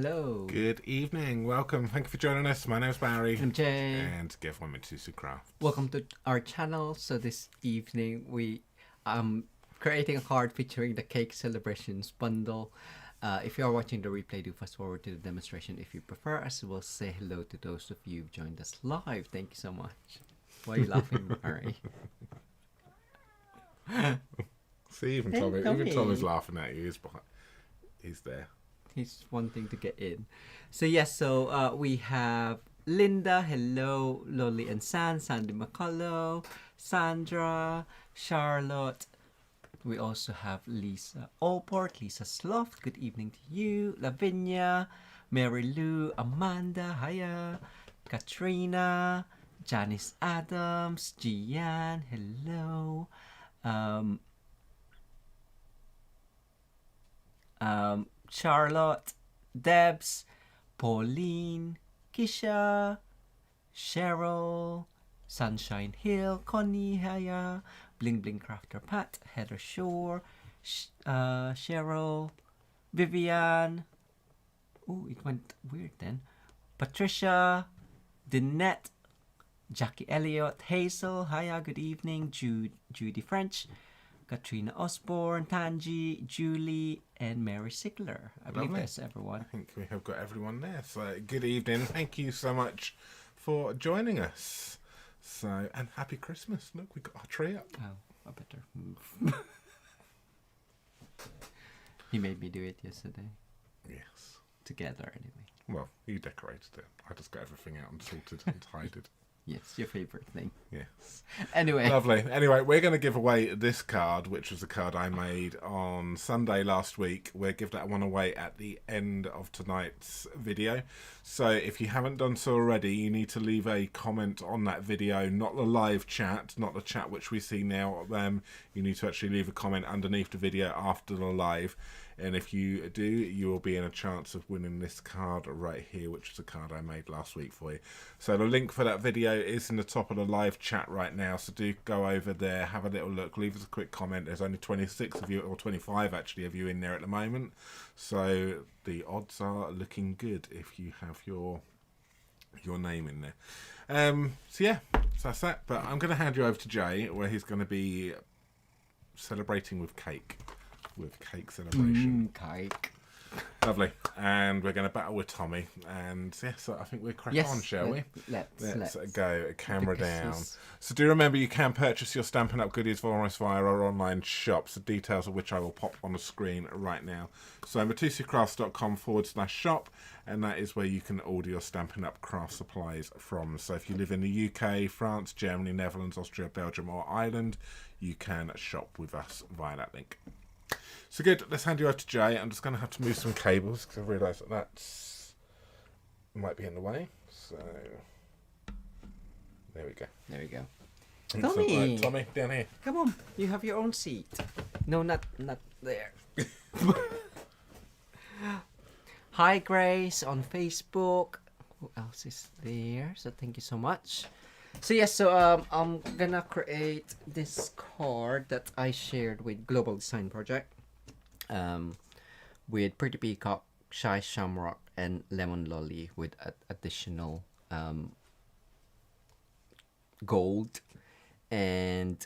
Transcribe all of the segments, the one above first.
Hello. Good evening. Welcome. Thank you for joining us. My name's Barry. I'm Jay. And give one Mitosu Craft. Welcome to our channel. So this evening we creating a card featuring the Cake Celebrations bundle. If you are watching the replay, do fast forward to the demonstration if you prefer, as we'll say hello to those of you who've joined us live. Thank you so much. Why are you laughing, Barry? See, even Tommy's laughing at you. He's there. He's wanting to get in. So yes, we have Linda, hello, Lolly and Sandy McCullough, Sandra, Charlotte. We also have Lisa Allport, Lisa Sloft, good evening to you, Lavinia, Mary Lou, Amanda, hiya, Katrina, Janice Adams, Gian, hello, Charlotte, Debs, Pauline, Kisha, Cheryl, Sunshine Hill, Connie, Haya, Bling Bling Crafter Pat, Heather Shore, Cheryl, Vivian. Oh, it went weird then. Patricia, Dinette, Jackie Elliott, Hazel, Haya, good evening, Judy French, Katrina Osborne, Tanji, Julie, and Mary Sigler. I believe that's everyone. I think we have got everyone there. So good evening. Thank you so much for joining us. So, and happy Christmas. Look, we got our tree up. Oh, I better move. He made me do it yesterday. Yes. Together, anyway. Well, you decorated it. I just got everything out and sorted and tidied. Yes, your favorite thing. Yes. Anyway. Lovely. Anyway, we're going to give away this card, which was a card I made on Sunday last week. We'll give that one away at the end of tonight's video. So if you haven't done so already, you need to leave a comment on that video, not the live chat, not the chat which we see now. You need to actually leave a comment underneath the video after the live. And if you do, you will be in a chance of winning this card right here, which is a card I made last week for you. So the link for that video is in the top of the live chat right now. So do go over there, have a little look, leave us a quick comment. There's only 26 of you, or 25 actually, of you in there at the moment. So the odds are looking good if you have your name in there. So yeah, so that's that. But I'm going to hand you over to Jay, where he's going to be celebrating with cake. With Cake Celebration. Cake. Lovely. And we're going to battle with Tommy. And yeah, so I think we'll crack on, shall we? Let's go. Camera down. So do remember, you can purchase your Stampin' Up goodies for us via our online shops, the details of which I will pop on the screen right now. So mitosucrafts.com/shop, and that is where you can order your Stampin' Up craft supplies from. So if you live in the UK, France, Germany, Netherlands, Austria, Belgium or Ireland, you can shop with us via that link. So good, let's hand you over to Jay. I'm just going to have to move some cables because I realise that that's might be in the way. So there we go. There we go. Tommy! Right, Tommy, down here. Come on, you have your own seat. No, not there. Hi Grace on Facebook. Who else is there? So thank you so much. So yes, I'm gonna create this card that I shared with Global Design Project. With Pretty Peacock, Shy Shamrock, and Lemon Lolly with additional gold and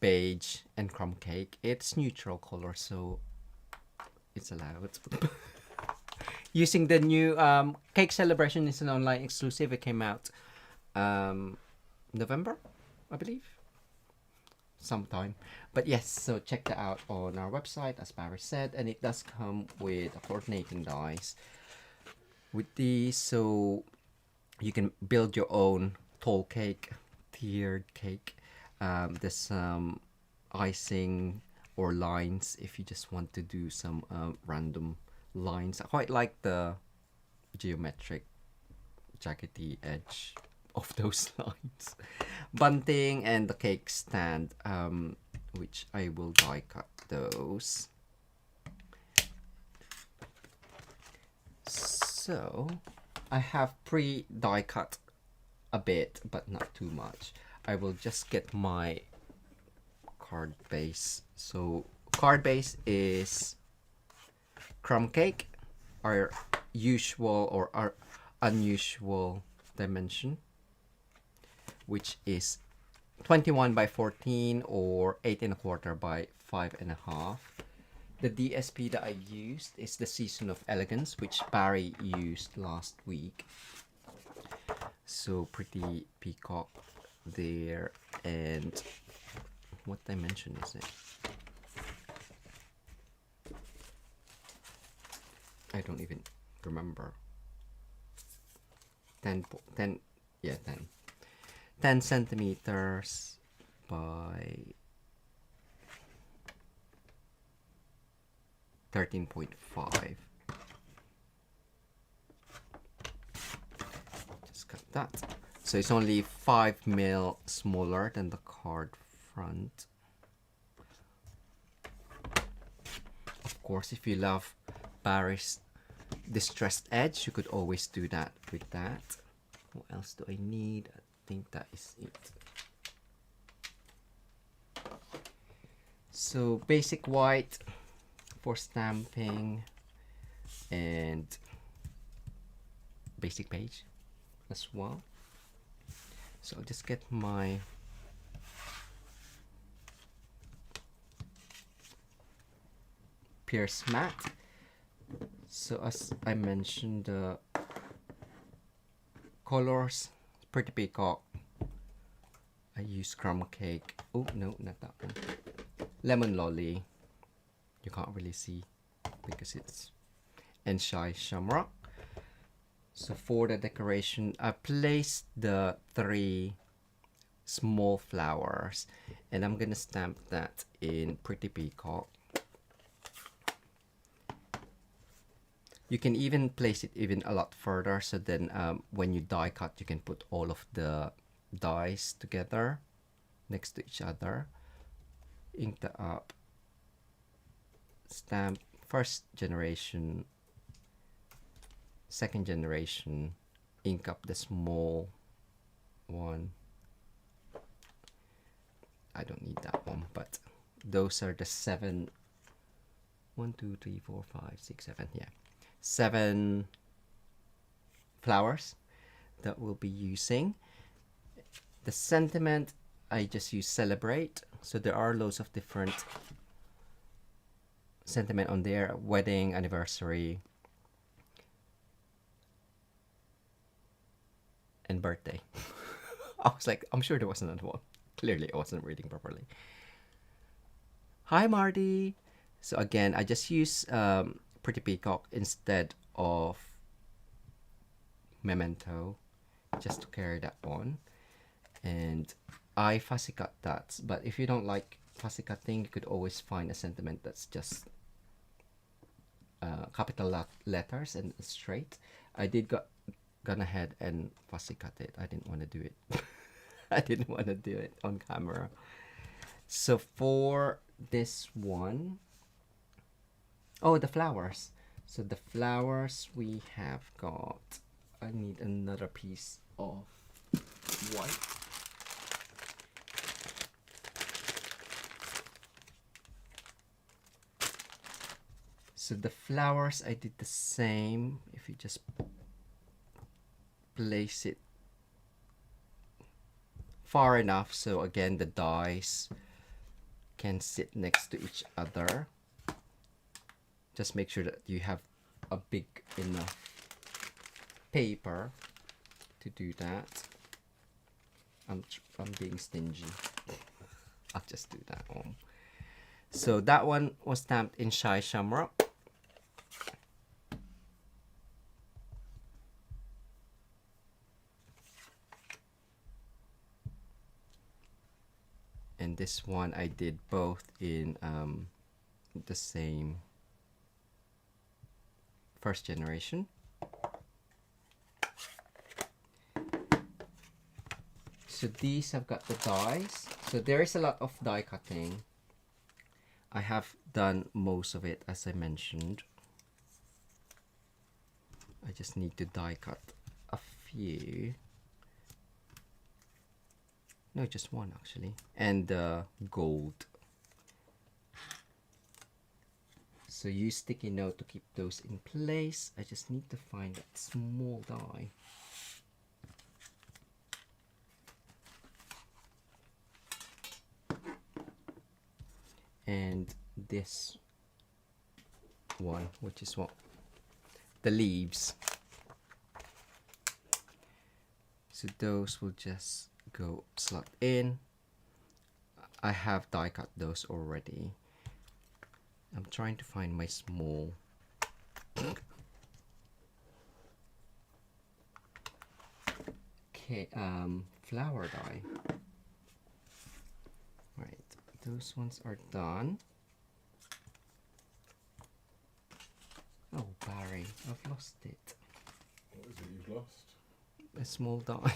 beige and crumb cake. It's neutral color, so it's allowed. Using the new Cake Celebration is an online exclusive. It came out November, I believe. Sometime, but yes, so check that out on our website, as Barry said, and it does come with coordinating dies with these, so you can build your own tall cake, tiered cake. There's some icing or lines if you just want to do some random lines. I quite like the geometric jaggedy edge of those lines. Bunting and the cake stand, which I will die cut those. So I have pre-die cut a bit, but not too much. I will just get my card base. So card base is crumb cake, or usual or unusual dimension, which is 21 by 14 or 8¼ by 5½. The DSP that I used is the Season of Elegance, which Barry used last week. So pretty peacock there. And what dimension is it? I don't even remember. 10 centimeters by 13.5. Just cut that. So it's only 5 mil smaller than the card front. Of course, if you love Barry's distressed edge, you could always do that with that. What else do I need? I think that is it. So basic white for stamping and basic page as well. So I'll just get my Pierce mat. So as I mentioned, the colors, pretty peacock. I use crumb cake. Oh no, not that one. Lemon lolly. You can't really see because it's and shy shamrock. So for the decoration, I placed the 3 small flowers, and I'm gonna stamp that in pretty peacock. You can even place it even a lot further, so then when you die cut, you can put all of the dies together next to each other. Ink that up. Stamp first generation, second generation, ink up the small one. I don't need that one, but those are the 7, 1, 2, 3, 4, 5, 6, 7, yeah. 7 flowers that we'll be using. The sentiment, I just use celebrate. So there are loads of different sentiment on there. Wedding, anniversary, and birthday. I was like, I'm sure there was another one. Clearly I wasn't reading properly. Hi Marty. So again, I just use pretty peacock instead of memento, just to carry that on. And I fussy cut that, but if you don't like fussy cutting, you could always find a sentiment that's just capital letters and straight. I did gone ahead and fussy cut it. I didn't want to do it. I didn't want to do it on camera. So for this one, oh, the flowers. So the flowers we have got, I need another piece of white. So the flowers, I did the same. If you just place it far enough, so again the dies can sit next to each other. Just make sure that you have a big enough paper to do that. I'm being stingy. I'll just do that one. So that one was stamped in Shy Shamrock. And this one I did both in the same first generation. So these have got the dies. So there is a lot of die cutting. I have done most of it, as I mentioned. I just need to die cut a few. No, just one actually. And gold. So use sticky note to keep those in place. I just need to find that small die. And this one, which is what? The leaves. So those will just go slot in. I have die cut those already. I'm trying to find my small. Okay, flower die. Right, those ones are done. Oh, Barry, I've lost it. What is it you've lost? A small die.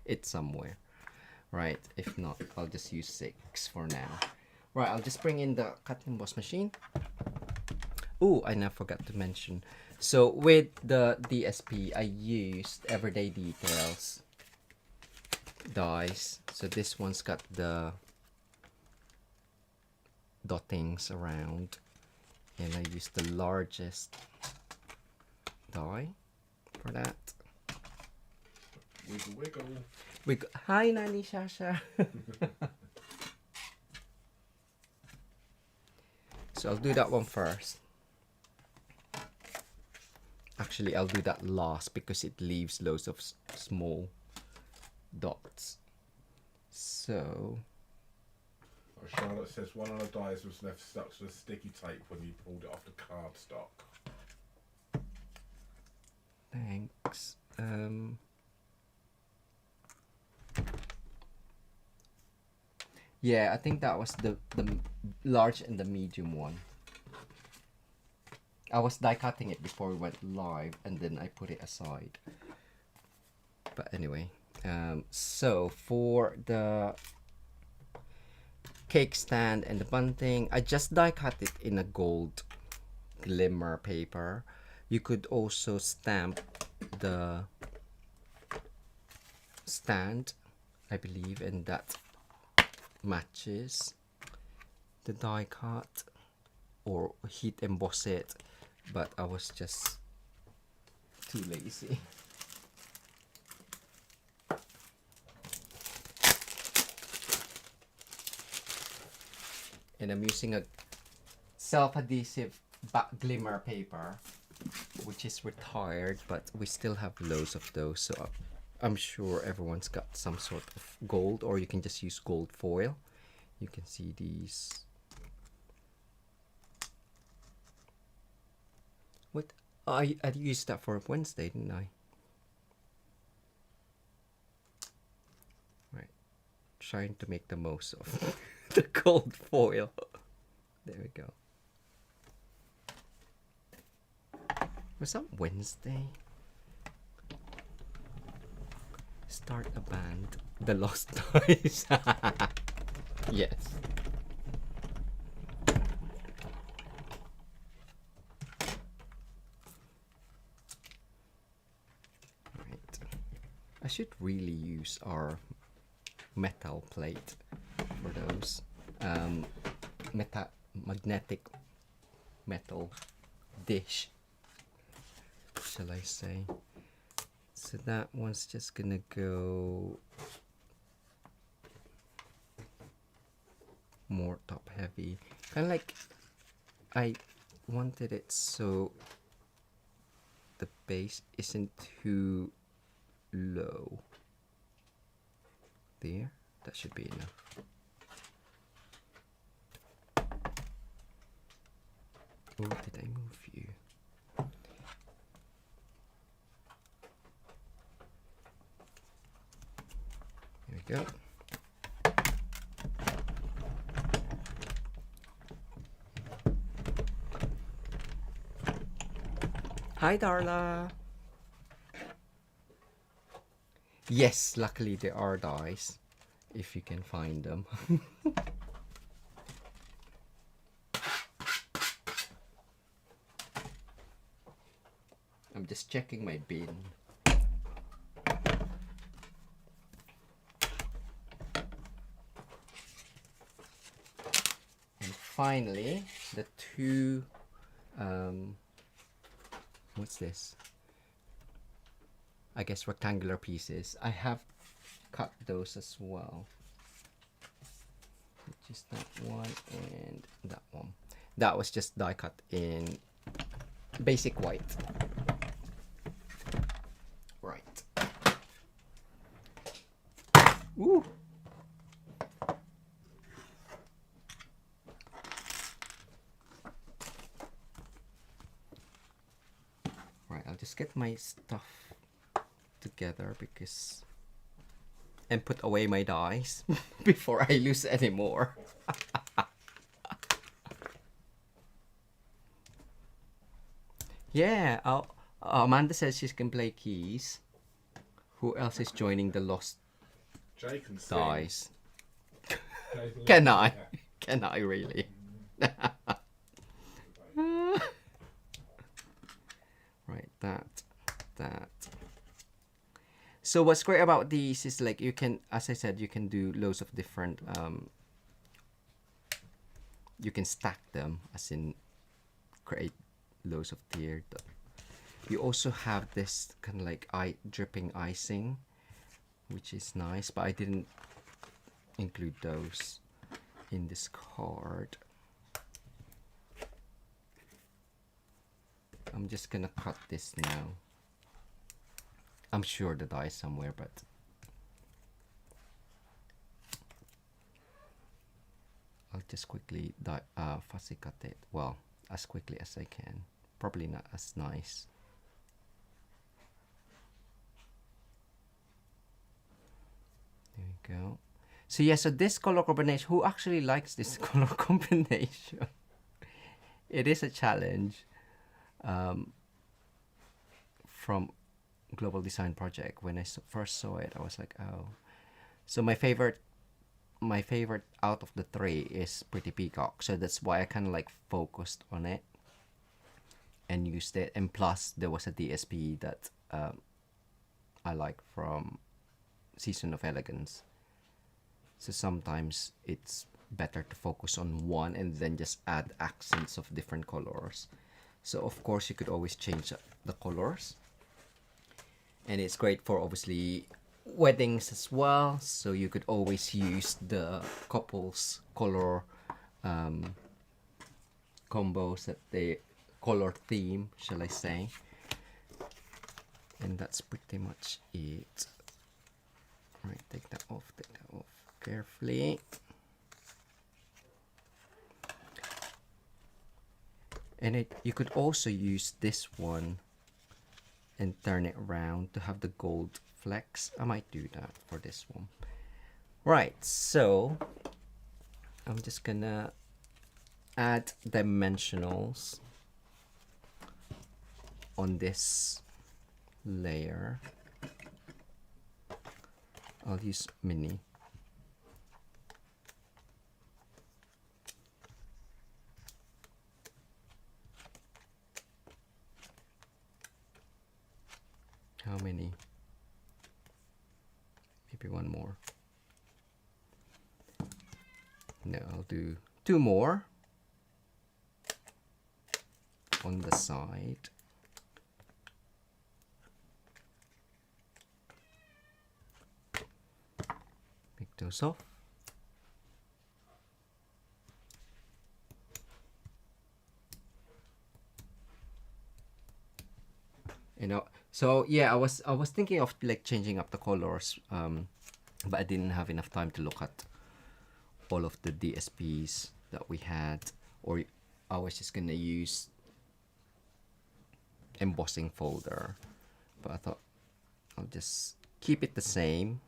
It's somewhere. Right, if not, I'll just use 6 for now. Right, I'll just bring in the cut and emboss machine. Oh, I now forgot to mention. So with the DSP, I used Everyday Details dies. So this one's got the dottings around. And I used the largest die for that. Wiggle, wiggle. Hi, Nani Shasha. So I'll do that one first. Actually, I'll do that last because it leaves loads of small dots. So... Oh, Charlotte says one of the dies was left stuck to the sticky tape when you pulled it off the cardstock. Thanks. Yeah, I think that was the large and the medium one. I was die cutting it before we went live and then I put it aside. But anyway, so for the cake stand and the bunting, I just die cut it in a gold glimmer paper. You could also stamp the stand, I believe, and that matches the die cut, or heat emboss it, but I was just too lazy. And I'm using a self-adhesive glimmer paper, which is retired, but we still have loads of those, so I'm sure everyone's got some sort of gold, or you can just use gold foil. You can see these. What? I used that for Wednesday, didn't I? Right. Trying to make the most of the gold foil. There we go. Was that Wednesday? Start a band. The Lost Toys. Yes. Right. I should really use our metal plate for those. Magnetic metal dish, shall I say. So that one's just gonna go more top heavy, kind of like I wanted it so the base isn't too low. There, that should be enough. Oh, did I move you? There we go. Hi, Darla. Yes, luckily there are dies, if you can find them. I'm just checking my bin. And finally, the two, what's this? I guess rectangular pieces. I have cut those as well. Which is that one and that one. That was just die cut in basic white. Right. Ooh. Right, I'll just get my stuff together because and put away my dies before I lose any more. Yeah, Amanda says she can play keys. Who else is joining the lost Jake can sing. dies? Can I? Can I really? Right, that. So what's great about these is like you can, as I said, you can do loads of different, you can stack them as in create loads of tiered. You also have this kind of like dripping icing, which is nice, but I didn't include those in this card. I'm just gonna cut this now. I'm sure the die is somewhere, but I'll just quickly fussy cut it. Well, as quickly as I can. Probably not as nice. There we go. So yeah, so this color combination, who actually likes this color combination? It is a challenge from Global Design Project. When I first saw it, I was like, oh. So my favorite out of the three is Pretty Peacock. So that's why I kind of like focused on it and used it. And plus there was a DSP that I like from Season of Elegance. So sometimes it's better to focus on one and then just add accents of different colors. So of course you could always change the colors. And it's great for obviously weddings as well. So you could always use the couples color combos that they color theme, shall I say. And that's pretty much it. Right, take that off carefully. And you could also use this one and turn it around to have the gold flecks. I might do that for this one. Right, so I'm just gonna add dimensionals on this layer. I'll use mini. How many? Maybe one more. No, I'll do 2 more on the side. Pick those off. You know, so yeah, I was thinking of like changing up the colors, but I didn't have enough time to look at all of the DSPs that we had, or I was just gonna use embossing folder, but I thought I'll just keep it the same.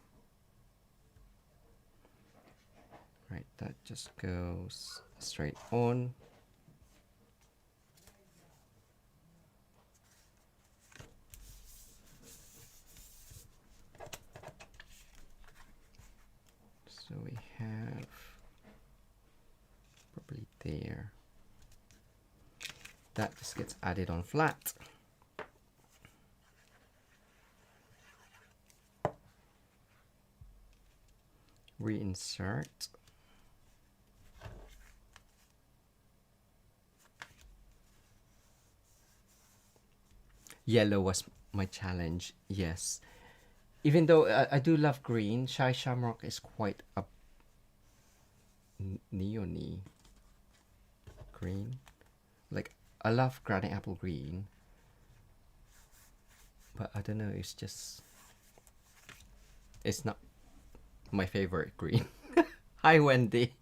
Right, that just goes straight on. So we have probably there. That just gets added on flat. Reinsert. Yellow was my challenge, yes. Even though I do love green, Shy Shamrock is quite a neon-y green. Like, I love Granny Apple Green. But I don't know, it's not my favorite green. Hi, Wendy.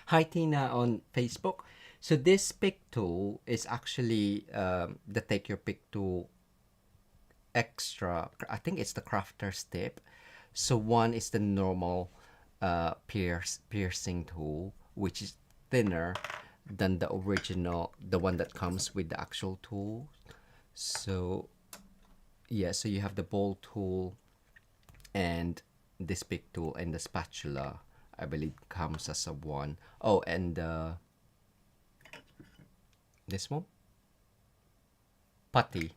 Hi, Tina on Facebook. So this pick tool is actually the Take Your Pick tool extra. I think it's the crafter's tip. So one is the normal piercing tool, which is thinner than the original, the one that comes with the actual tool. So yeah, so you have the bowl tool and this big tool, and the spatula I believe comes as a one. Oh, and this one, putty,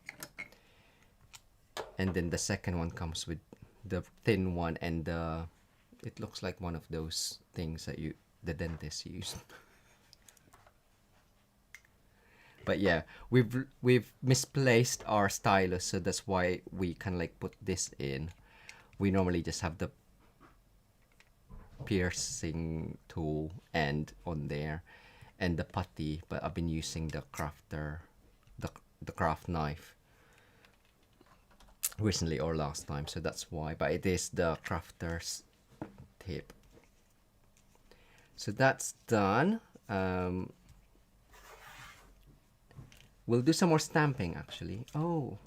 and then the second one comes with the thin one, and it looks like one of those things that the dentist use. But yeah, we've misplaced our stylus, so that's why we kind of like put this in. We normally just have the piercing tool and on there, and the putty, but I've been using the crafter, the craft knife recently or last time, so that's why. But it is the crafter's tip. So that's done. We'll do some more stamping actually. Oh,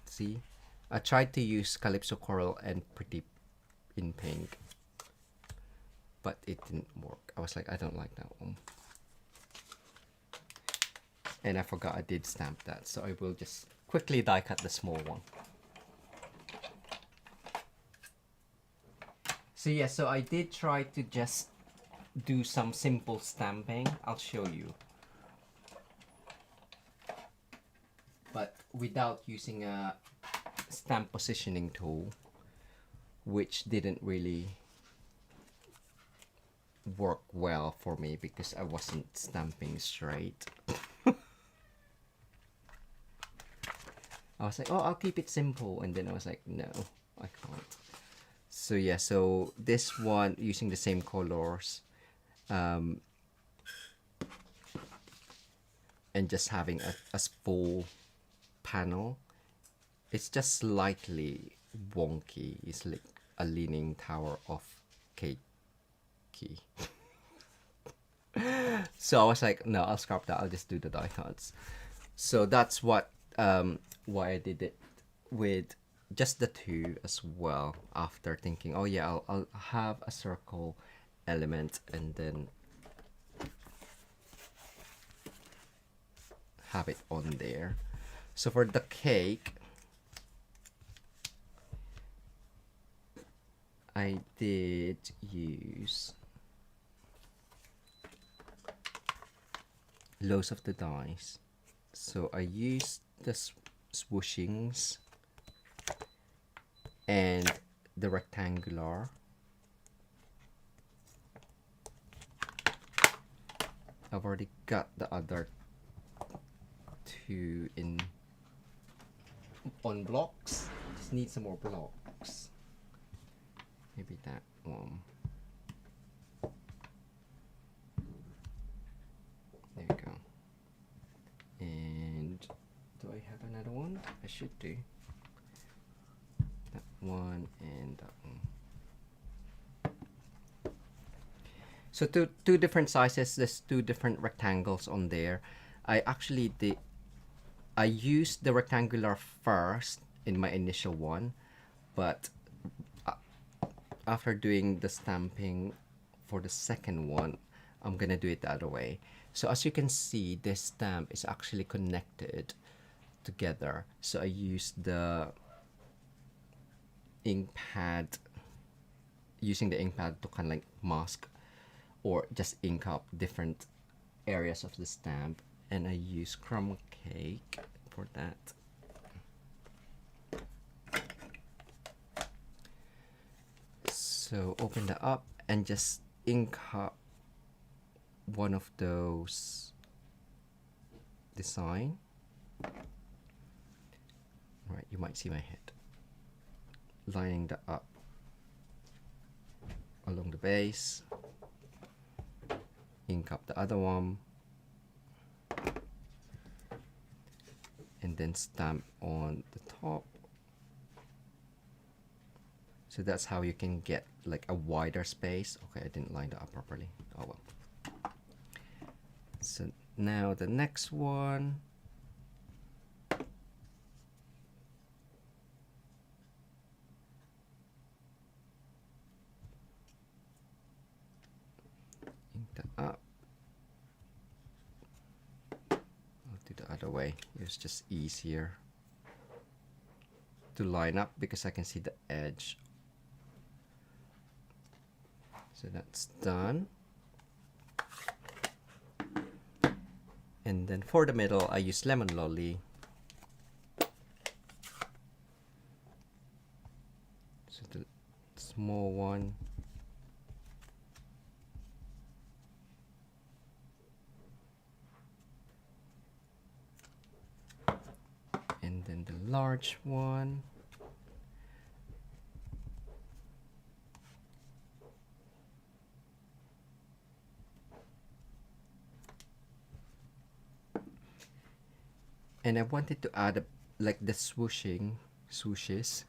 see, I tried to use Calypso Coral and Pretty in Pink, but it didn't work. I was like, I don't like that one. And I forgot I did stamp that, so I will just quickly die cut the small one. So yeah, so I did try to just do some simple stamping. I'll show you. But without using a stamp positioning tool, which didn't really work well for me because I wasn't stamping straight. I was like, oh, I'll keep it simple, and then I was like, no, I can't. So yeah, so this one using the same colors, and just having a full panel, it's just slightly wonky. It's like a leaning tower of Keiki. So I was like, no, I'll scrap that. I'll just do the die cuts. So that's what why I did it with just the two as well, after thinking, oh yeah, I'll have a circle element and then have it on there. So for the cake, I did use loads of the dies. So I used the swooshings and the rectangular. I've already got the other two on blocks. Just need some more blocks. Maybe that one. There you go. And do I have another one? I should do. That one and that one. So two different sizes. There's two different rectangles on there. I actually did. I used the rectangular first in my initial one, but after doing the stamping for the second one, I'm gonna do it the other way. So as you can see, this stamp is actually connected together. So I used the ink pad, using the ink pad to kind of like mask or just ink up different areas of the stamp, and I use crumb cake for that. So open that up and just ink up one of those design. Right, you might see my head. Lining that up along the base. Ink up the other one. And then stamp on the top. So that's how you can get like a wider space. Okay, I didn't line that up properly. Oh well. So now the next one. Ink that up. I'll do the other way. It's just easier to line up because I can see the edge. So that's done. And then for the middle, I use Lemon Lolly. So the small one. And then the large one. And I wanted to add like the swooshes.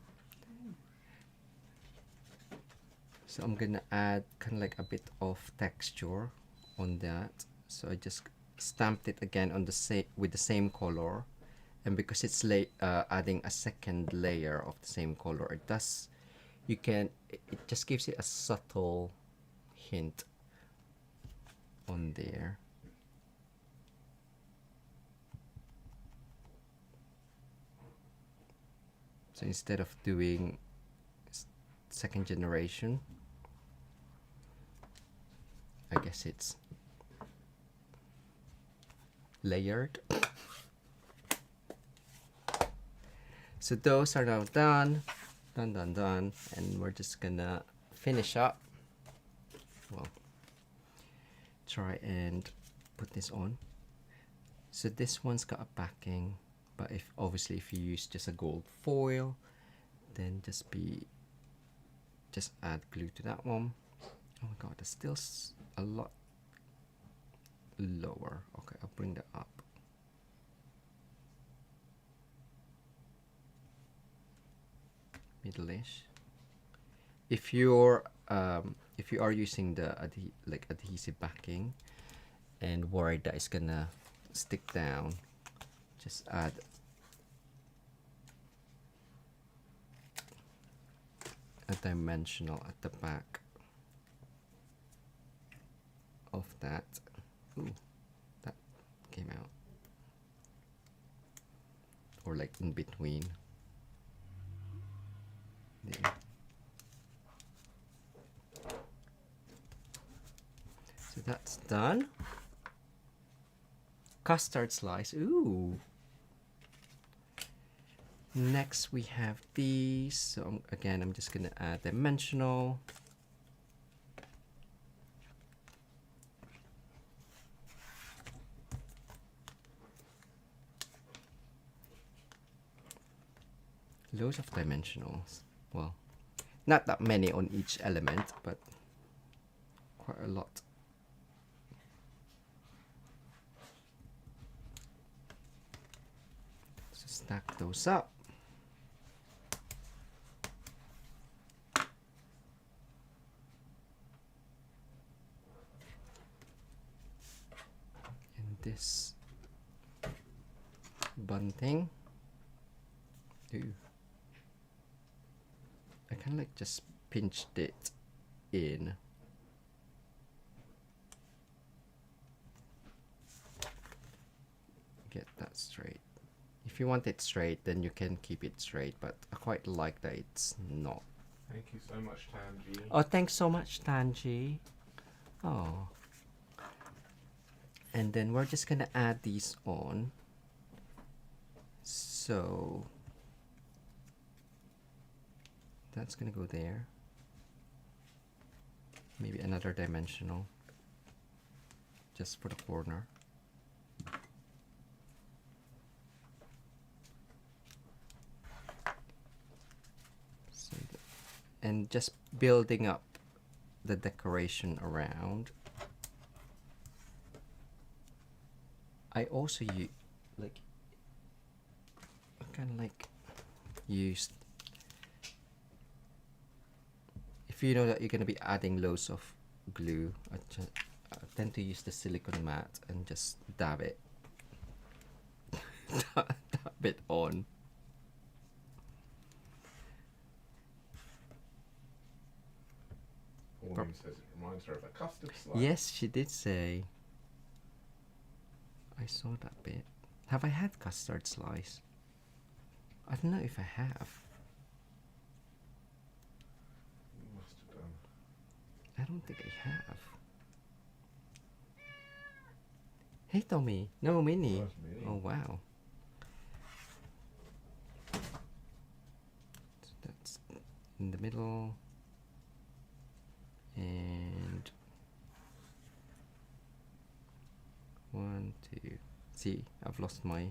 So I'm gonna add kind of like a bit of texture on that. So I just stamped it again on the with the same color, and because it's adding a second layer of the same color, it just gives it a subtle hint on there. So instead of doing second generation, I guess it's layered. So those are now done, done, and we're just gonna finish up. Well, try and put this on. So this one's got a backing, but obviously if you use just a gold foil, then just add glue to that one. Oh my god, it's still a lot lower. Okay, I'll bring that up. Middle-ish. If you are using the adhesive backing and worried that it's gonna stick down, just add a dimensional at the back of that. Ooh, that came out. Or like in between. There. So that's done. Custard slice. Ooh. Next we have these. So again, I'm just gonna add dimensional. Loads of dimensionals. Well, not that many on each element, but quite a lot. So stack those up. And this bunting. Ooh. I kind of like just pinched it in. Get that straight. If you want it straight, then you can keep it straight, but I quite like that it's not. Thank you so much, Tanji. Oh, thanks so much, Tanji. Oh. And then we're just gonna add these on. So that's gonna go there. Maybe another dimensional just for the corner. and just building up the decoration around. I also used, if you know that you're gonna be adding loads of glue, I tend to use the silicone mat and just dab it dab it on. Pauline says it reminds her of a custard slice. Yes, she did say. I saw that bit. Have I had custard slice? I don't know if I have. You must have done. I don't think I have. Hey Tommy. No, Minnie. Oh, that's Minnie. Oh wow. So that's in the middle. And 1, 2. See, I've lost my.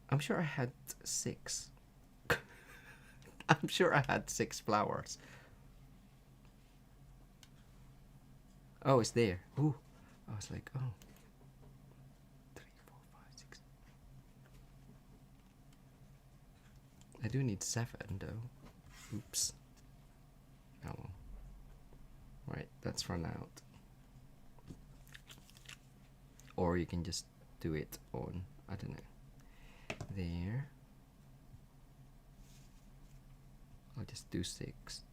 I'm sure I had 6. I'm sure I had 6 flowers. Oh, it's there. Ooh, I was like, oh. 3, 4, 5, 6. I do need 7 though. Oops. Oh well. Right, that's run out. Or you can just do it on, I don't know, there. I'll just do 6.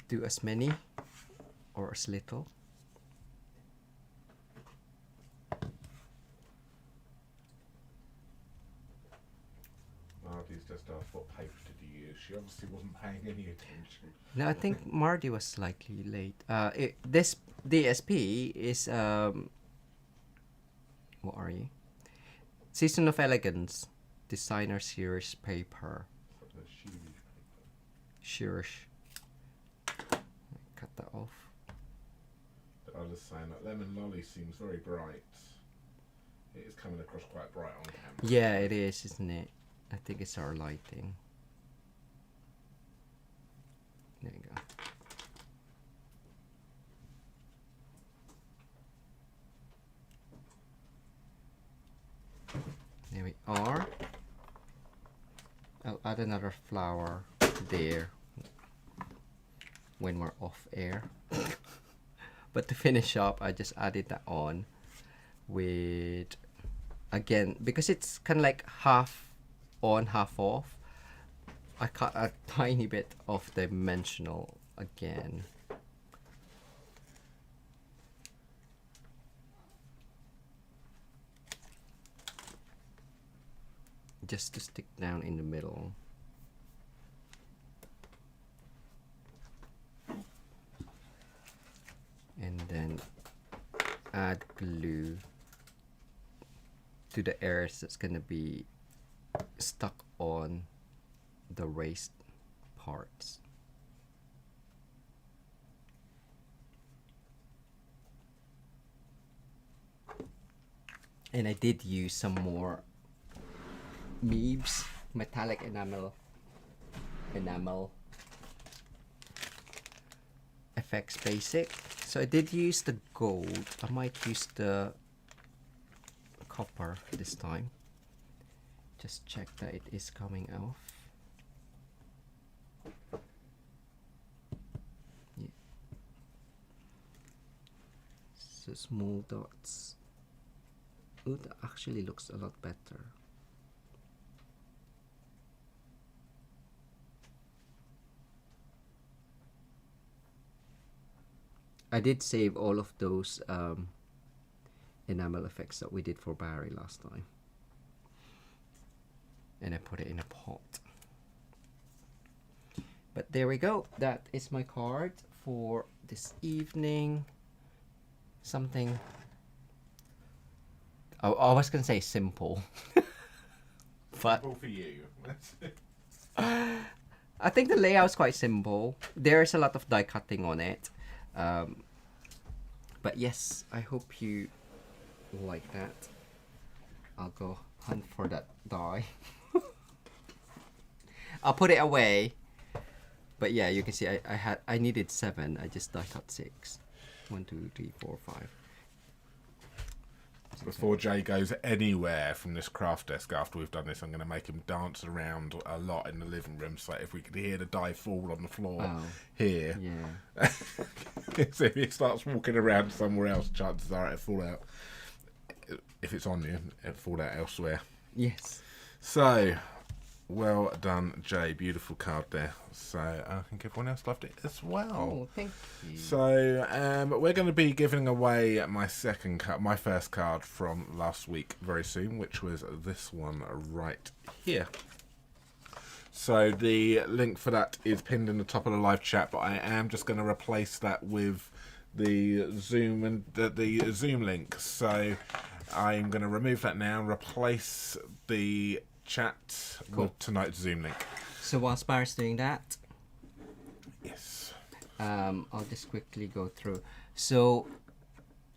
Do as many or as little. Marty's just asked what paper did you use. She obviously wasn't paying any attention. No, I think Marty was slightly late. This DSP is what are you? Season of Elegance, Designer Series paper. Sheerish. Cut that off. I was saying that Lemon Lolly seems very bright. It is coming across quite bright on camera. Yeah, it is, isn't it? I think it's our lighting. There you go. There we are. I'll add another flower there when we're off air. But to finish up, I just added that on with, again, because it's kind of like half on, half off, I cut a tiny bit of the dimensional again. Just to stick down in the middle. And then add glue to the areas that's gonna be stuck on the raised parts. And I did use some more Meebs metallic enamel FX basic. So I did use the gold. I might use the copper this time. Just check that it is coming off. Yeah. So small dots. Oh, that actually looks a lot better. I did save all of those enamel effects that we did for Barry last time. And I put it in a pot. But there we go. That is my card for this evening. Something... I was going to say simple. But Simple for you. I think the layout's quite simple. There's a lot of die cutting on it. But yes, I hope you like that. I'll go hunt for that die. I'll put it away. But yeah, you can see I needed 7. I just die cut 6. 1, 2, 3, 4, 5. Before Jay goes anywhere from this craft desk after we've done this, I'm going to make him dance around a lot in the living room. So if we could hear the die fall on the floor here, Yeah. so if he starts walking around somewhere else, chances are it'll fall out. If it's on you, it'll fall out elsewhere. Yes. So, well done, Jay. Beautiful card there. So I think everyone else loved it as well. Oh, thank you. So we're going to be giving away my first card from last week very soon, which was this one right here. So the link for that is pinned in the top of the live chat, but I am just going to replace that with the Zoom and the Zoom link. So I'm going to remove that now and replace the chat with tonight's Zoom link. So whilst Barry's doing that, yes, I'll just quickly go through. So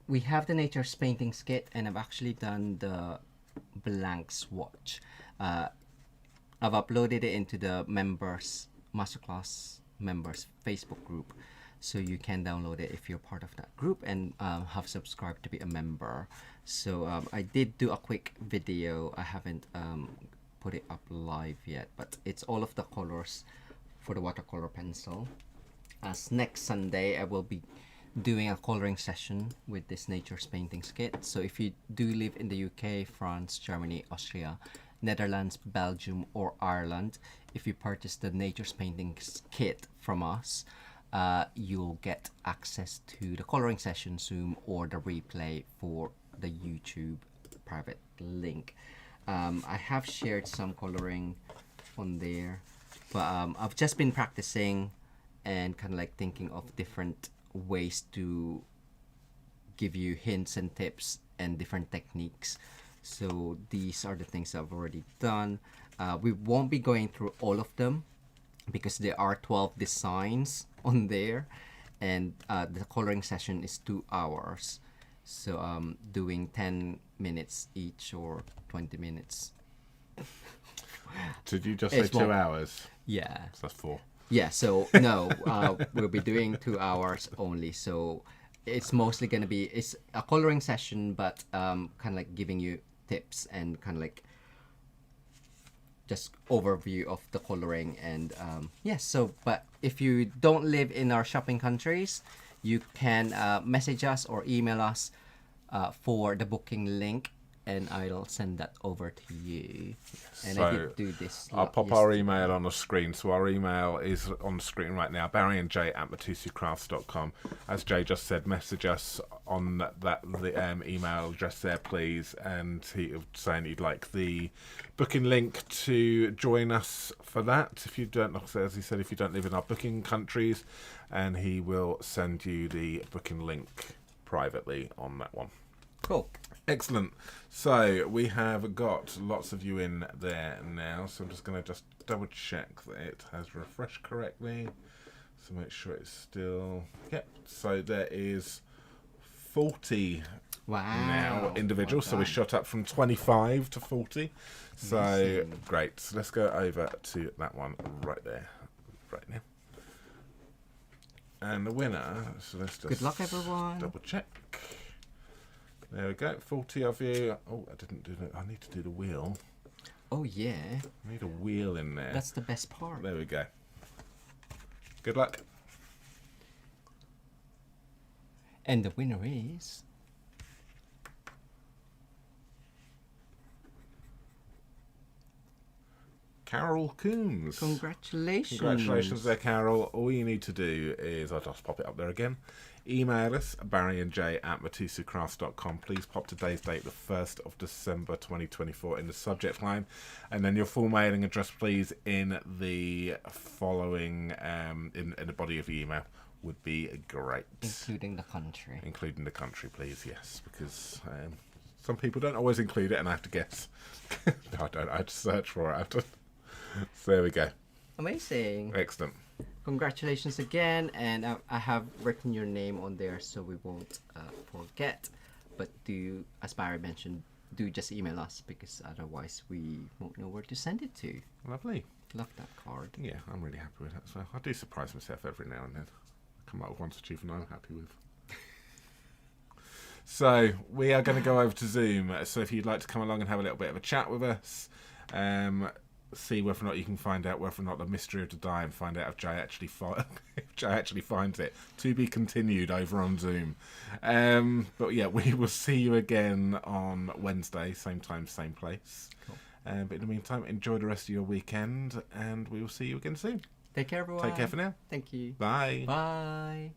we have the Nature's Paintings kit, and I've actually done the blank swatch. I've uploaded it into the members masterclass members Facebook group, so you can download it if you're part of that group and have subscribed to be a member. So I did do a quick video. I haven't put it up live yet, but it's all of the colors for the watercolor pencil. As next Sunday I will be doing a coloring session with this Nature's Paintings kit. So if you do live in the UK, France, Germany, Austria, Netherlands, Belgium or Ireland, if you purchase the Nature's Paintings kit from us, you'll get access to the coloring session Zoom or the replay for the YouTube private link. I have shared some coloring on there, but I've just been practicing and kind of like thinking of different ways to give you hints and tips and different techniques. So these are the things I've already done. We won't be going through all of them because there are 12 designs on there, and the coloring session is 2 hours. So doing 10 minutes each or 20 minutes. Did you just say 2 hours? Yeah. So that's 4. Yeah, so no, we'll be doing 2 hours only. So it's mostly going to be, it's a coloring session, but kind of like giving you tips and kind of like just overview of the coloring. And yes, so, but if you don't live in our shopping countries, you can message us or email us for the booking link, and I'll send that over to you. And So I did do this. I'll pop our email on the screen. So our email is on the screen right now, barryandjay@mitosucrafts.com. As Jay just said, message us on the email address there, please. And he was saying he'd like the booking link to join us for that. If you don't, as he said, if you don't live in our booking countries, and he will send you the booking link privately on that one. Cool. Excellent. So we have got lots of you in there now. So I'm just going to double check that it has refreshed correctly. So make sure it's still... Yep. So there is 40 now individuals. Well so we done. shot up from 25 to 40. So Amazing. great. So let's go over to that one right there. Right now. And the winner, so let's just Good luck, everyone. double check. There we go, 40 of you. Oh, I didn't do that. I need to do the wheel. Oh yeah, I need a wheel in there. that's the best part. There we go. Good luck. And the winner is Carol Coombs. congratulations. Congratulations there, Carol. All you need to do is, I'll just pop it up there again. Email us, barryandjay@mitosucrafts.com. Please pop today's date, the 1st of December 2024, in the subject line. And then your full mailing address, please, in the following, in the body of the email would be great. Including the country. Including the country, please, yes. Because some people don't always include it and I have to guess. No, I don't. I have to search for it. So there we go. Amazing. Excellent. Congratulations again, and I have written your name on there so we won't forget. But do, as Barry mentioned, do just email us because otherwise we won't know where to send it to. Lovely. Love that card. Yeah, I'm really happy with it as well. I do surprise myself every now and then. I come up with one achievement I'm happy with. So we are going to go over to Zoom. So if you'd like to come along and have a little bit of a chat with us, see whether or not you can find out whether or not the mystery of the die and find out if Jay actually finds it. To be continued over on Zoom. But yeah, we will see you again on Wednesday, same time, same place. Cool. But in the meantime, enjoy the rest of your weekend, and we will see you again soon. Take care, everyone. Take care for now. Thank you. Bye. Bye.